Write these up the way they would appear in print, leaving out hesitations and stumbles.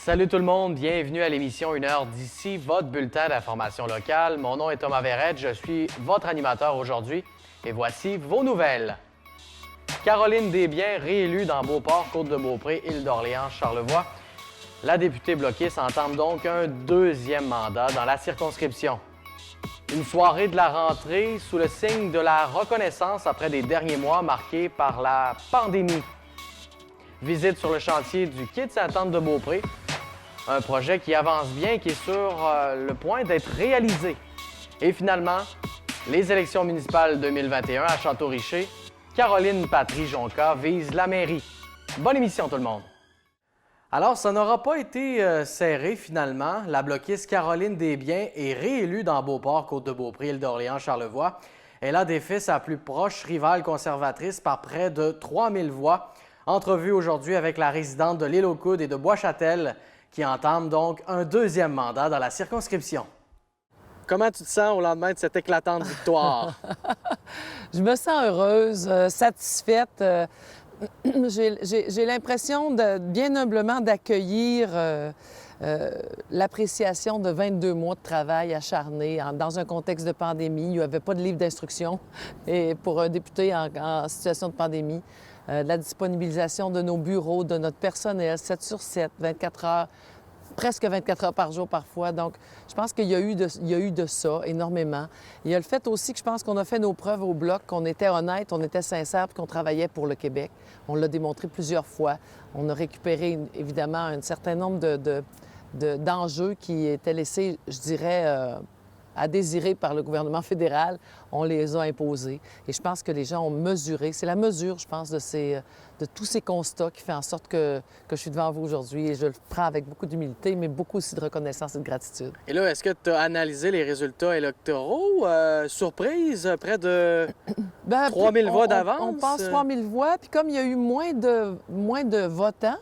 Salut tout le monde, bienvenue à l'émission 1 heure d'ici, votre bulletin d'information locale. Mon nom est Thomas Verrette, je suis votre animateur aujourd'hui et voici vos nouvelles. Caroline Desbiens, réélue dans Beauport, Côte-de-Beaupré, Île-d'Orléans, Charlevoix. La députée bloquiste entame donc un deuxième mandat dans la circonscription. Une soirée de la rentrée sous le signe de la reconnaissance après des derniers mois marqués par la pandémie. Visite sur le chantier du quai de Sainte-Anne-de-Beaupré. Un projet qui avance bien et qui est sur le point d'être réalisé. Et finalement, les élections municipales 2021 à Château-Richer. Caroline Patry-Jonca vise la mairie. Bonne émission tout le monde! Alors, ça n'aura pas été serré finalement. La bloquiste Caroline Desbiens est réélue dans Beauport, Côte-de-Beaupré, Île-d'Orléans, Charlevoix. Elle a défait sa plus proche rivale conservatrice par près de 3000 voix. Entrevue aujourd'hui avec la résidente de l'Île-aux-Coudes et de Bois-Châtel, qui entame donc un deuxième mandat dans la circonscription. Comment tu te sens au lendemain de cette éclatante victoire? Je me sens heureuse, satisfaite. J'ai l'impression bien humblement d'accueillir l'appréciation de 22 mois de travail acharné dans un contexte de pandémie. Il n'y avait pas de livre d'instruction et pour un député en situation de pandémie. La disponibilisation de nos bureaux, de notre personnel, 7 sur 7, 24 heures, presque 24 heures par jour parfois. Donc, je pense qu'il y a eu de ça énormément. Il y a le fait aussi que je pense qu'on a fait nos preuves au Bloc, qu'on était honnête, on était sincère, puis qu'on travaillait pour le Québec. On l'a démontré plusieurs fois. On a récupéré, évidemment, un certain nombre d'enjeux qui étaient laissés, je dirais, à désirer par le gouvernement fédéral, on les a imposés. Et je pense que les gens ont mesuré. C'est la mesure, je pense, de tous ces constats qui fait en sorte que je suis devant vous aujourd'hui. Et je le prends avec beaucoup d'humilité, mais beaucoup aussi de reconnaissance et de gratitude. Et là, est-ce que tu as analysé les résultats électoraux? Surprise, près de 3000 voix d'avance? On passe 3000 voix. Puis comme il y a eu moins de votants,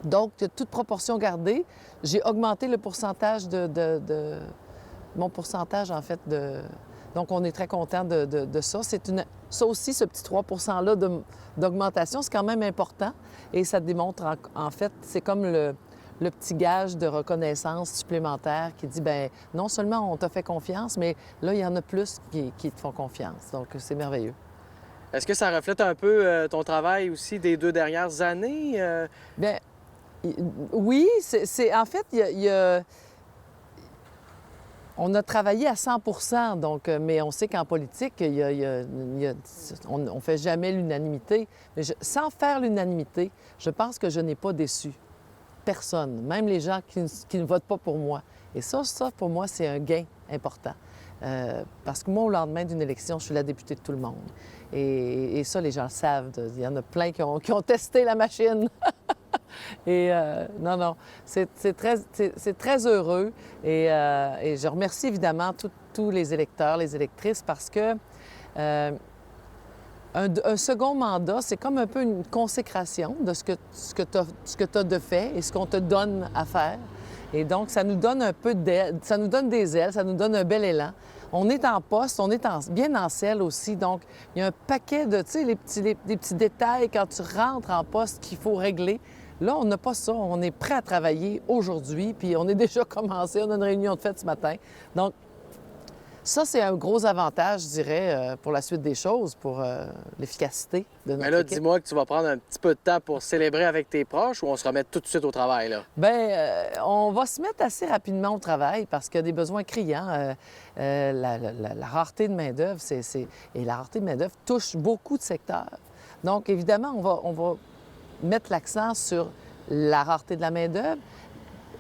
donc de toute proportion gardée, j'ai augmenté le pourcentage mon pourcentage, en fait, Donc, on est très content de ça. Ça aussi, ce petit 3 %-là d'augmentation, c'est quand même important. Et ça démontre, en fait, c'est comme le petit gage de reconnaissance supplémentaire qui dit, bien, non seulement on t'a fait confiance, mais là, il y en a plus qui te font confiance. Donc, c'est merveilleux. Est-ce que ça reflète un peu ton travail aussi des 2 dernières années? Bien, oui, en fait, il y a on a travaillé à 100 donc, mais on sait qu'en politique, on ne fait jamais l'unanimité. Mais sans faire l'unanimité, je pense que je n'ai pas déçu personne, même les gens qui ne votent pas pour moi. Et ça, pour moi, c'est un gain important. Parce que moi, au lendemain d'une élection, je suis la députée de tout le monde. Et ça, les gens le savent. Il y en a plein qui ont testé la machine. Et non, c'est très heureux. Et je remercie évidemment tous les électeurs, les électrices, parce que un second mandat, c'est comme un peu une consécration de ce que tu as de fait et ce qu'on te donne à faire. Et donc, ça nous donne un peu d'aile, ça nous donne des ailes, ça nous donne un bel élan. On est en poste, on est bien en selle aussi. Donc, il y a un paquet de, tu sais, les petits détails quand tu rentres en poste qu'il faut régler. Là, on n'a pas ça. On est prêt à travailler aujourd'hui, puis on est déjà commencé. On a une réunion de fête ce matin. Donc, ça, c'est un gros avantage, je dirais, pour la suite des choses, pour l'efficacité de notre Mais là, équipe. dis-moi que tu vas prendre un petit peu de temps pour célébrer avec tes proches ou on se remet tout de suite au travail, là? Bien, on va se mettre assez rapidement au travail parce qu'il y a des besoins criants. La rareté de main-d'œuvre, et la rareté de main-d'œuvre touche beaucoup de secteurs. Donc, évidemment, on va mettre l'accent sur la rareté de la main-d'œuvre,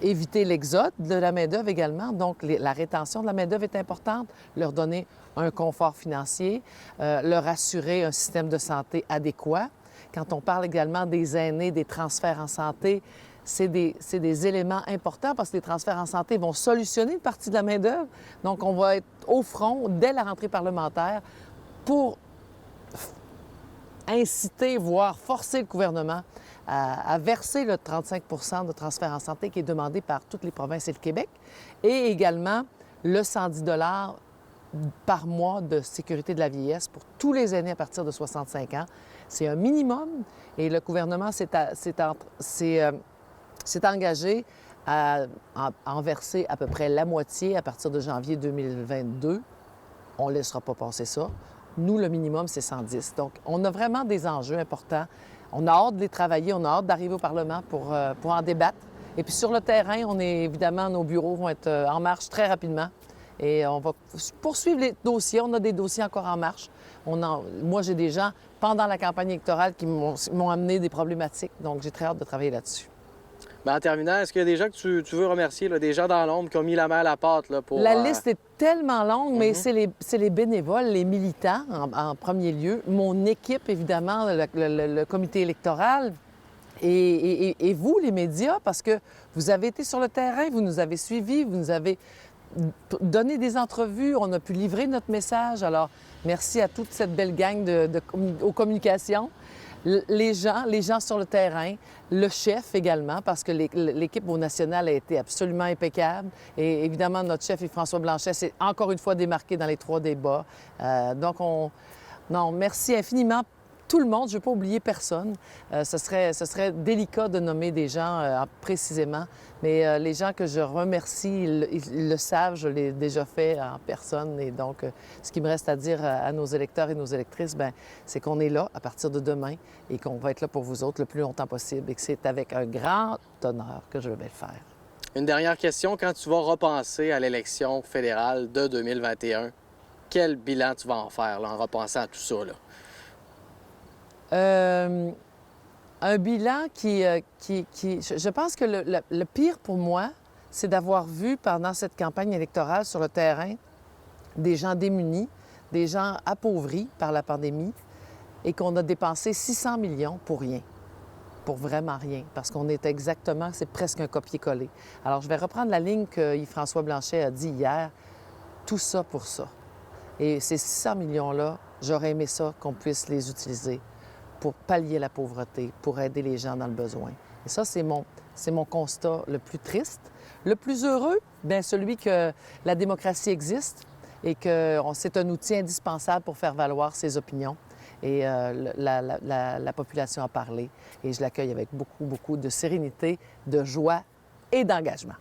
éviter l'exode de la main-d'œuvre également. Donc, la rétention de la main-d'œuvre est importante, leur donner un confort financier, leur assurer un système de santé adéquat. Quand on parle également des aînés, des transferts en santé, c'est des éléments importants parce que les transferts en santé vont solutionner une partie de la main-d'œuvre. Donc, on va être au front dès la rentrée parlementaire pour inciter, voire forcer le gouvernement à verser le 35 % de transfert en santé qui est demandé par toutes les provinces et le Québec, et également le 110 $ par mois de sécurité de la vieillesse pour tous les aînés à partir de 65 ans. C'est un minimum et le gouvernement s'est s'est engagé à en verser à peu près la moitié à partir de janvier 2022. On ne laissera pas passer ça. Nous, le minimum, c'est 110. Donc, on a vraiment des enjeux importants. On a hâte de les travailler, on a hâte d'arriver au Parlement pour en débattre. Et puis sur le terrain, évidemment, nos bureaux vont être en marche très rapidement. Et on va poursuivre les dossiers. On a des dossiers encore en marche. Moi, j'ai des gens pendant la campagne électorale qui m'ont amené des problématiques. Donc, j'ai très hâte de travailler là-dessus. Bien, en terminant, est-ce qu'il y a des gens que tu veux remercier, là, des gens dans l'ombre qui ont mis la main à la pâte là, pour... La liste est tellement longue, mais c'est les bénévoles, les militants en premier lieu, mon équipe, évidemment, le comité électoral et vous, les médias, parce que vous avez été sur le terrain, vous nous avez suivis, vous nous avez donné des entrevues, on a pu livrer notre message. Alors, merci à toute cette belle gang aux communications. Les gens sur le terrain, le chef également, parce que l'équipe au national a été absolument impeccable. Et évidemment, notre chef, Yves-François Blanchet, s'est encore une fois démarqué dans les 3 débats. Non, merci infiniment tout le monde. Je ne veux pas oublier personne. Ce serait délicat de nommer des gens précisément, mais les gens que je remercie, ils le savent, je l'ai déjà fait en personne. Et donc, ce qui me reste à dire à nos électeurs et nos électrices, bien, c'est qu'on est là à partir de demain et qu'on va être là pour vous autres le plus longtemps possible et que c'est avec un grand honneur que je vais le faire. Une dernière question. Quand tu vas repenser à l'élection fédérale de 2021, quel bilan tu vas en faire là, en repensant à tout ça, là? Un bilan Je pense que le pire pour moi, c'est d'avoir vu pendant cette campagne électorale sur le terrain des gens démunis, des gens appauvris par la pandémie et qu'on a dépensé 600 millions pour rien, pour vraiment rien, parce qu'on est exactement, c'est presque un copier-coller. Alors, je vais reprendre la ligne que Yves-François Blanchet a dit hier, tout ça pour ça. Et ces 600 millions-là, j'aurais aimé ça qu'on puisse les utiliser pour pallier la pauvreté, pour aider les gens dans le besoin. Et ça, c'est mon constat le plus triste. Le plus heureux, bien celui que la démocratie existe et que c'est un outil indispensable pour faire valoir ses opinions. Et la population a parlé. Et je l'accueille avec beaucoup, beaucoup de sérénité, de joie et d'engagement.